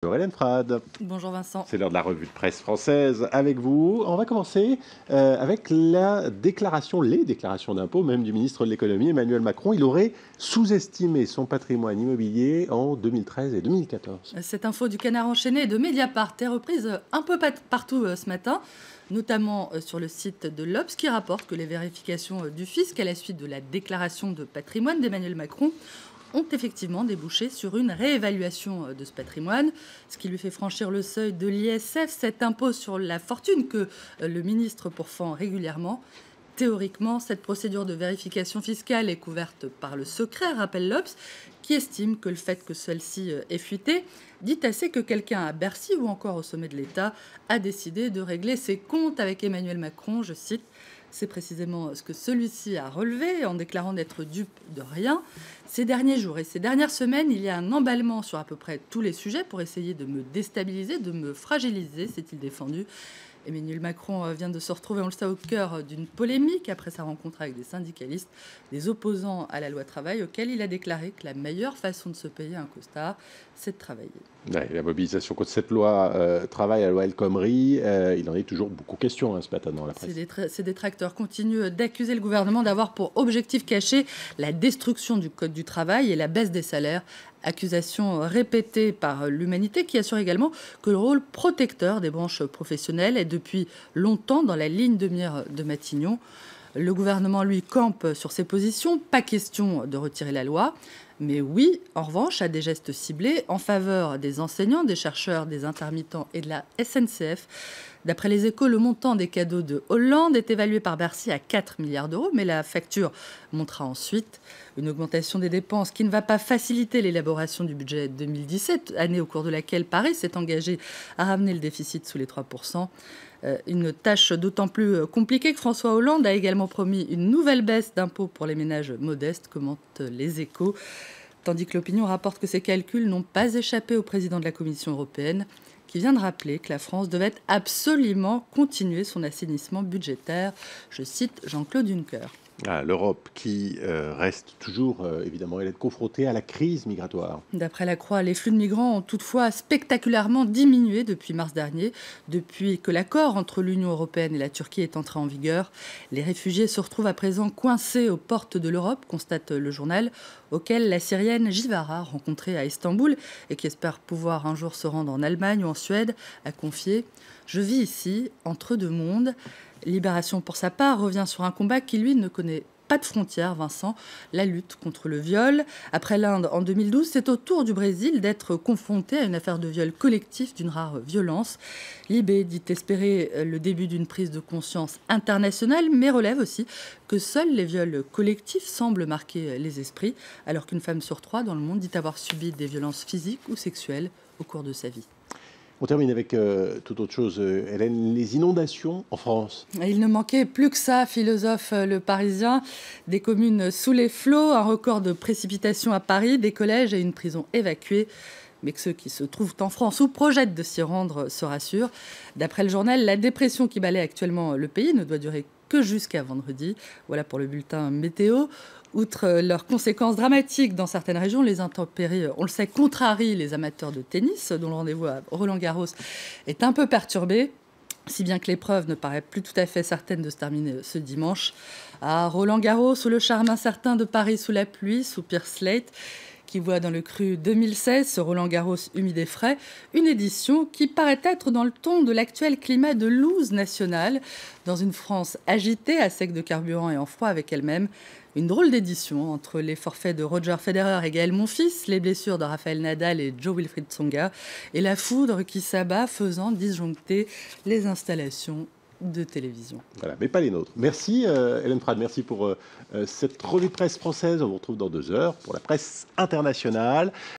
Bonjour Hélène Frade, Bonjour Vincent. c'est l'heure de la revue de presse française avec vous. On va commencer avec les déclarations d'impôts même du ministre de l'économie Emmanuel Macron. Il aurait sous-estimé son patrimoine immobilier en 2013 et 2014. Cette info du Canard enchaîné et de Mediapart est reprise un peu partout ce matin, notamment sur le site de l'Obs qui rapporte que les vérifications du fisc à la suite de la déclaration de patrimoine d'Emmanuel Macron ont effectivement débouché sur une réévaluation de ce patrimoine, ce qui lui fait franchir le seuil de l'ISF, cet impôt sur la fortune que le ministre pourfend régulièrement. Théoriquement, cette procédure de vérification fiscale est couverte par le secret, rappelle l'Obs, qui estime que le fait que celle-ci ait fuité dit assez que quelqu'un à Bercy ou encore au sommet de l'État a décidé de régler ses comptes avec Emmanuel Macron, je cite. C'est précisément ce que celui-ci a relevé en déclarant n'être dupe de rien. Ces derniers jours et ces dernières semaines, il y a un emballement sur à peu près tous les sujets pour essayer de me déstabiliser, de me fragiliser, s'est-il défendu. Emmanuel Macron vient de se retrouver, on le sait, au cœur d'une polémique après sa rencontre avec des syndicalistes, des opposants à la loi travail, auxquels il a déclaré que la meilleure façon de se payer un costard, c'est de travailler. Ouais, la mobilisation contre cette loi travail, la loi El Khomri, il en est toujours beaucoup question ce matin dans la presse. Ces détracteurs continuent d'accuser le gouvernement d'avoir pour objectif caché la destruction du Code du travail et la baisse des salaires. Accusation répétée par l'Humanité qui assure également que le rôle protecteur des branches professionnelles est depuis longtemps dans la ligne de mire de Matignon. Le gouvernement, lui, campe sur ses positions. Pas question de retirer la loi. Mais oui, en revanche, à des gestes ciblés en faveur des enseignants, des chercheurs, des intermittents et de la SNCF. D'après les Échos, le montant des cadeaux de Hollande est évalué par Bercy à 4 milliards d'euros, mais la facture montera ensuite une augmentation des dépenses qui ne va pas faciliter l'élaboration du budget 2017, année au cours de laquelle Paris s'est engagé à ramener le déficit sous les 3%. Une tâche d'autant plus compliquée que François Hollande a également promis une nouvelle baisse d'impôts pour les ménages modestes, commentent les Échos. Tandis que l'opinion rapporte que ces calculs n'ont pas échappé au président de la Commission européenne, qui vient de rappeler que la France devait absolument continuer son assainissement budgétaire. Je cite Jean-Claude Juncker. L'Europe qui reste toujours, évidemment, elle est confrontée à la crise migratoire. D'après la Croix, les flux de migrants ont toutefois spectaculairement diminué depuis mars dernier. Depuis que l'accord entre l'Union européenne et la Turquie est entré en vigueur, les réfugiés se retrouvent à présent coincés aux portes de l'Europe, constate le journal, auquel la Syrienne Givara, rencontrée à Istanbul et qui espère pouvoir un jour se rendre en Allemagne ou en Suède, a confié « Je vis ici, entre deux mondes ». Libération, pour sa part, revient sur un combat qui, lui, ne connaît pas de frontières, Vincent, la lutte contre le viol. Après l'Inde en 2012, c'est au tour du Brésil d'être confronté à une affaire de viol collectif d'une rare violence. Libé dit espérer le début d'une prise de conscience internationale, mais relève aussi que seuls les viols collectifs semblent marquer les esprits, alors qu'une femme sur 3 dans le monde dit avoir subi des violences physiques ou sexuelles au cours de sa vie. On termine avec toute autre chose, Hélène, les inondations en France. Il ne manquait plus que ça, philosophe le Parisien. Des communes sous les flots, un record de précipitations à Paris, des collèges et une prison évacués. Mais que ceux qui se trouvent en France ou projettent de s'y rendre se rassurent. D'après le journal, la dépression qui balaie actuellement le pays ne doit durer que jusqu'à vendredi. Voilà pour le bulletin météo. Outre leurs conséquences dramatiques dans certaines régions, les intempéries, on le sait, contrarient les amateurs de tennis, dont le rendez-vous à Roland-Garros est un peu perturbé, si bien que l'épreuve ne paraît plus tout à fait certaine de se terminer ce dimanche. À Roland-Garros, sous le charme incertain de Paris sous la pluie, soupire Slate, qui voit dans le cru 2016, ce Roland-Garros humide et frais, une édition qui paraît être dans le ton de l'actuel climat de loose nationale, dans une France agitée, à sec de carburant et en froid avec elle-même. Une drôle d'édition entre les forfaits de Roger Federer et Gaël Monfils, les blessures de Rafael Nadal et Joe Wilfried Tsonga, et la foudre qui s'abat faisant disjoncter les installations de télévision. Voilà, mais pas les nôtres. Merci Hélène Frade, merci pour cette revue de presse française. On vous retrouve dans 2 heures pour la presse internationale.